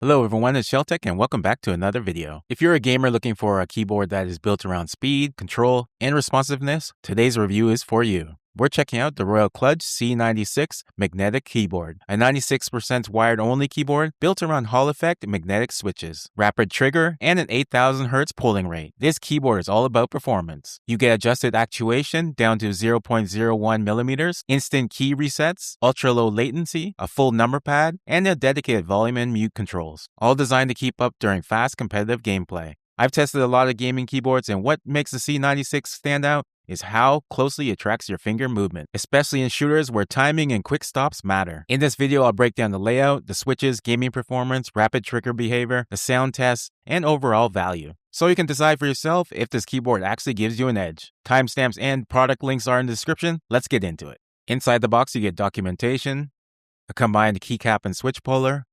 Hello everyone, it's Sheltech and welcome back to another video. If you're a gamer looking for a keyboard that is built around speed, control, and responsiveness, today's review is for you. We're checking out the Kludge C96 magnetic keyboard, a 96% wired-only keyboard built around Hall effect magnetic switches, rapid trigger, and an 8000 Hz polling rate. This keyboard is all about performance. You get adjusted actuation down to 0.01 millimeters, instant key resets, ultra-low latency, a full number pad, and a dedicated volume and mute controls, all designed to keep up during fast competitive gameplay. I've tested a lot of gaming keyboards, and what makes the C96 stand out is how closely it tracks your finger movement, especially in shooters where timing and quick stops matter. In this video, I'll break down the layout, the switches, gaming performance, rapid trigger behavior, the sound tests, and overall value, so you can decide for yourself if this keyboard actually gives you an edge. Timestamps and product links are in the description. Let's get into it. Inside the box, you get documentation, a combined keycap and switch puller,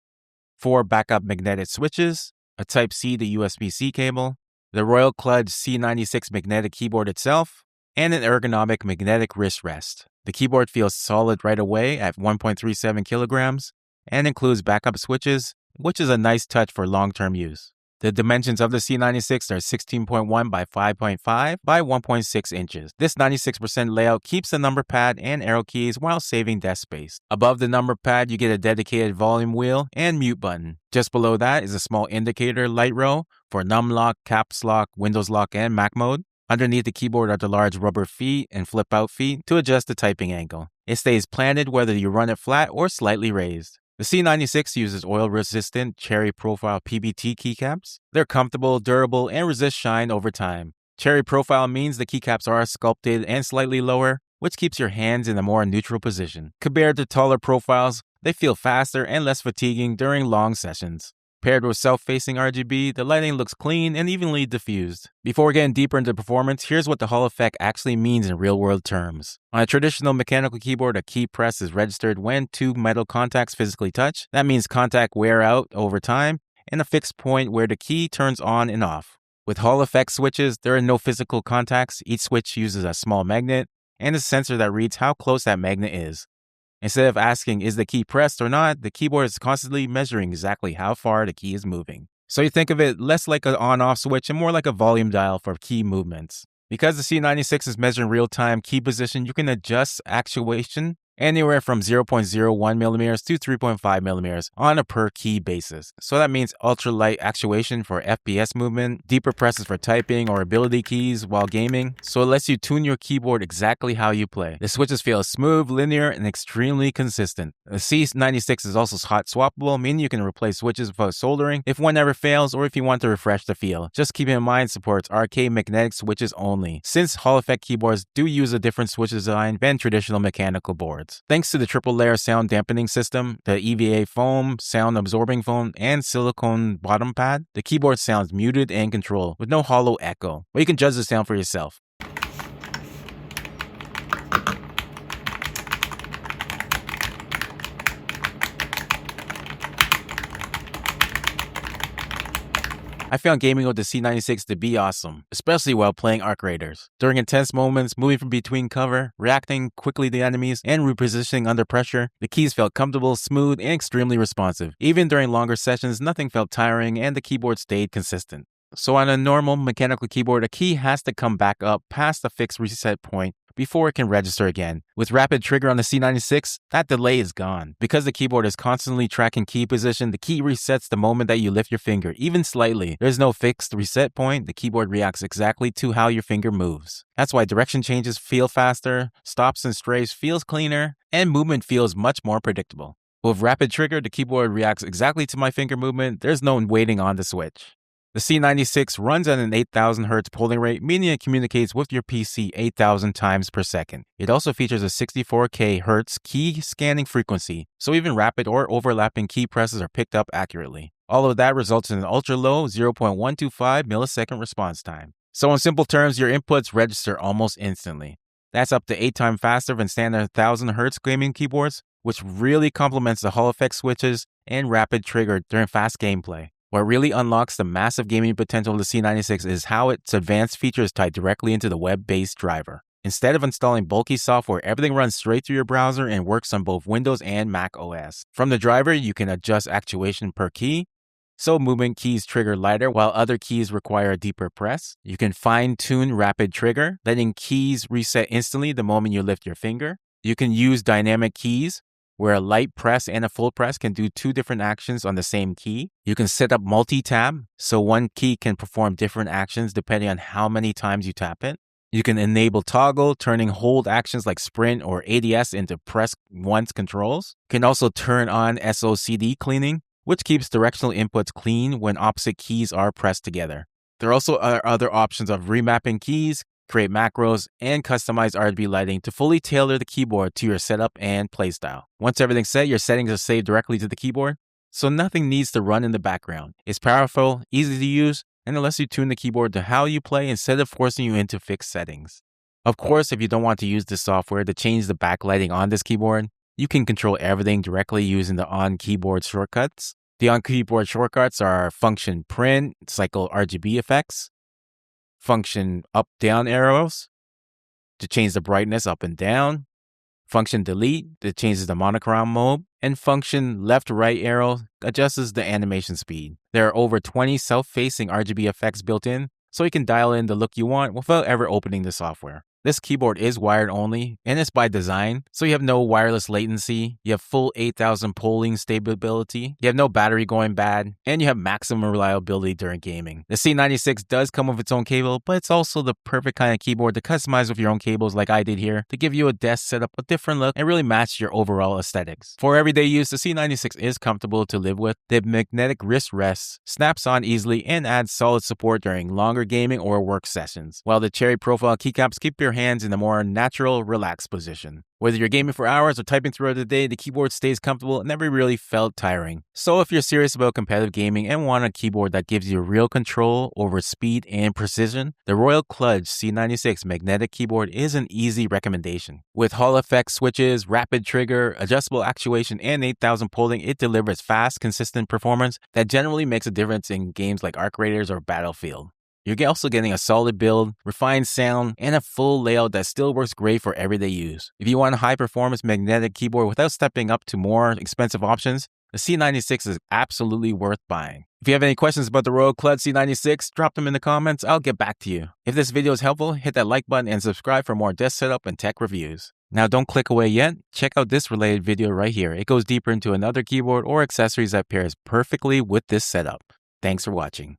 4 backup magnetic switches, a Type-C to USB-C cable, the Kludge C96 magnetic keyboard itself, and an ergonomic magnetic wrist rest. The keyboard feels solid right away at 1.37 kilograms and includes backup switches, which is a nice touch for long-term use. The dimensions of the C96 are 16.1 by 5.5 by 1.6 inches. This 96% layout keeps the number pad and arrow keys while saving desk space. Above the number pad, you get a dedicated volume wheel and mute button. Just below that is a small indicator light row for num lock, caps lock, Windows lock, and Mac mode. Underneath the keyboard are the large rubber feet and flip-out feet to adjust the typing angle. It stays planted whether you run it flat or slightly raised. The C96 uses oil-resistant cherry profile PBT keycaps. They're comfortable, durable, and resist shine over time. Cherry profile means the keycaps are sculpted and slightly lower, which keeps your hands in a more neutral position. Compared to taller profiles, they feel faster and less fatiguing during long sessions. Paired with self-facing RGB, the lighting looks clean and evenly diffused. Before getting deeper into performance, here's what the Hall effect actually means in real-world terms. On a traditional mechanical keyboard, a key press is registered when 2 metal contacts physically touch. That means contact wear out over time and a fixed point where the key turns on and off. With Hall effect switches, there are no physical contacts. Each switch uses a small magnet and a sensor that reads how close that magnet is. Instead of asking, is the key pressed or not, the keyboard is constantly measuring exactly how far the key is moving. So you think of it less like an on-off switch and more like a volume dial for key movements. Because the C96 is measuring real-time key position, you can adjust actuation anywhere from 0.01 millimeters to 3.5 millimeters on a per key basis. So that means ultra-light actuation for FPS movement, deeper presses for typing or ability keys while gaming. So it lets you tune your keyboard exactly how you play. The switches feel smooth, linear, and extremely consistent. The C96 is also hot swappable, meaning you can replace switches without soldering if one ever fails or if you want to refresh the feel. Just keep in mind, supports arcade magnetic switches only, since Hall effect keyboards do use a different switch design than traditional mechanical boards. Thanks to the triple-layer sound dampening system, the EVA foam, sound-absorbing foam, and silicone bottom pad, the keyboard sounds muted and controlled, with no hollow echo. But you can judge the sound for yourself. I found gaming with the C96 to be awesome, especially while playing Arc Raiders. During intense moments, moving from between cover, reacting quickly to enemies, and repositioning under pressure, the keys felt comfortable, smooth, and extremely responsive. Even during longer sessions, nothing felt tiring and the keyboard stayed consistent. So on a normal mechanical keyboard, a key has to come back up past a fixed reset point before it can register again. With rapid trigger on the C96, that delay is gone. Because the keyboard is constantly tracking key position, the key resets the moment that you lift your finger, even slightly. There's no fixed reset point. The keyboard reacts exactly to how your finger moves. That's why direction changes feel faster, stops and strays feels cleaner, and movement feels much more predictable. With rapid trigger, the keyboard reacts exactly to my finger movement. There's no waiting on the switch. The C96 runs at an 8000 Hz polling rate, meaning it communicates with your PC 8000 times per second. It also features a 64K Hz key scanning frequency, so even rapid or overlapping key presses are picked up accurately. All of that results in an ultra-low 0.125 millisecond response time. So in simple terms, your inputs register almost instantly. That's up to 8 times faster than standard 1000 Hz gaming keyboards, which really complements the Hall effect switches and rapid trigger during fast gameplay. What really unlocks the massive gaming potential of the C96 is how its advanced features tie directly into the web-based driver. Instead of installing bulky software, everything runs straight through your browser and works on both Windows and Mac OS. From the driver, you can adjust actuation per key, so movement keys trigger lighter while other keys require a deeper press. You can fine-tune rapid trigger, letting keys reset instantly the moment you lift your finger. You can use dynamic keys, where a light press and a full press can do 2 different actions on the same key. You can set up multi-tab, so one key can perform different actions depending on how many times you tap it. You can enable toggle, turning hold actions like sprint or ADS into press once controls. You can also turn on SOCD cleaning, which keeps directional inputs clean when opposite keys are pressed together. There also are other options of remapping keys, create macros, and customize RGB lighting to fully tailor the keyboard to your setup and playstyle. Once everything's set, your settings are saved directly to the keyboard, so nothing needs to run in the background. It's powerful, easy to use, and it lets you tune the keyboard to how you play instead of forcing you into fixed settings. Of course, if you don't want to use this software to change the backlighting on this keyboard, you can control everything directly using the on-keyboard shortcuts. The on-keyboard shortcuts are function print, cycle RGB effects, function up-down arrows to change the brightness up and down, function delete that changes the monochrome mode, and function left-right arrow adjusts the animation speed. There are over 20 self-facing RGB effects built in, so you can dial in the look you want without ever opening the software. This keyboard is wired only, and it's by design, so you have no wireless latency, you have full 8000 polling stability, you have no battery going bad, and you have maximum reliability during gaming. The C96 does come with its own cable, but it's also the perfect kind of keyboard to customize with your own cables like I did here, to give you a desk setup a different look and really match your overall aesthetics. For everyday use, the C96 is comfortable to live with. The magnetic wrist rests, snaps on easily, and adds solid support during longer gaming or work sessions, while the cherry profile keycaps keep your hands in a more natural, relaxed position. Whether you're gaming for hours or typing throughout the day, the keyboard stays comfortable and never really felt tiring. So if you're serious about competitive gaming and want a keyboard that gives you real control over speed and precision, the Royal Kludge C96 magnetic keyboard is an easy recommendation. With Hall effect switches, rapid trigger, adjustable actuation, and 8000 polling, it delivers fast, consistent performance that generally makes a difference in games like Arc Raiders or Battlefield. You're also getting a solid build, refined sound, and a full layout that still works great for everyday use. If you want a high-performance magnetic keyboard without stepping up to more expensive options, the C96 is absolutely worth buying. If you have any questions about the Royal Kludge C96, drop them in the comments. I'll get back to you. If this video is helpful, hit that like button and subscribe for more desk setup and tech reviews. Now don't click away yet. Check out this related video right here. It goes deeper into another keyboard or accessories that pairs perfectly with this setup. Thanks for watching.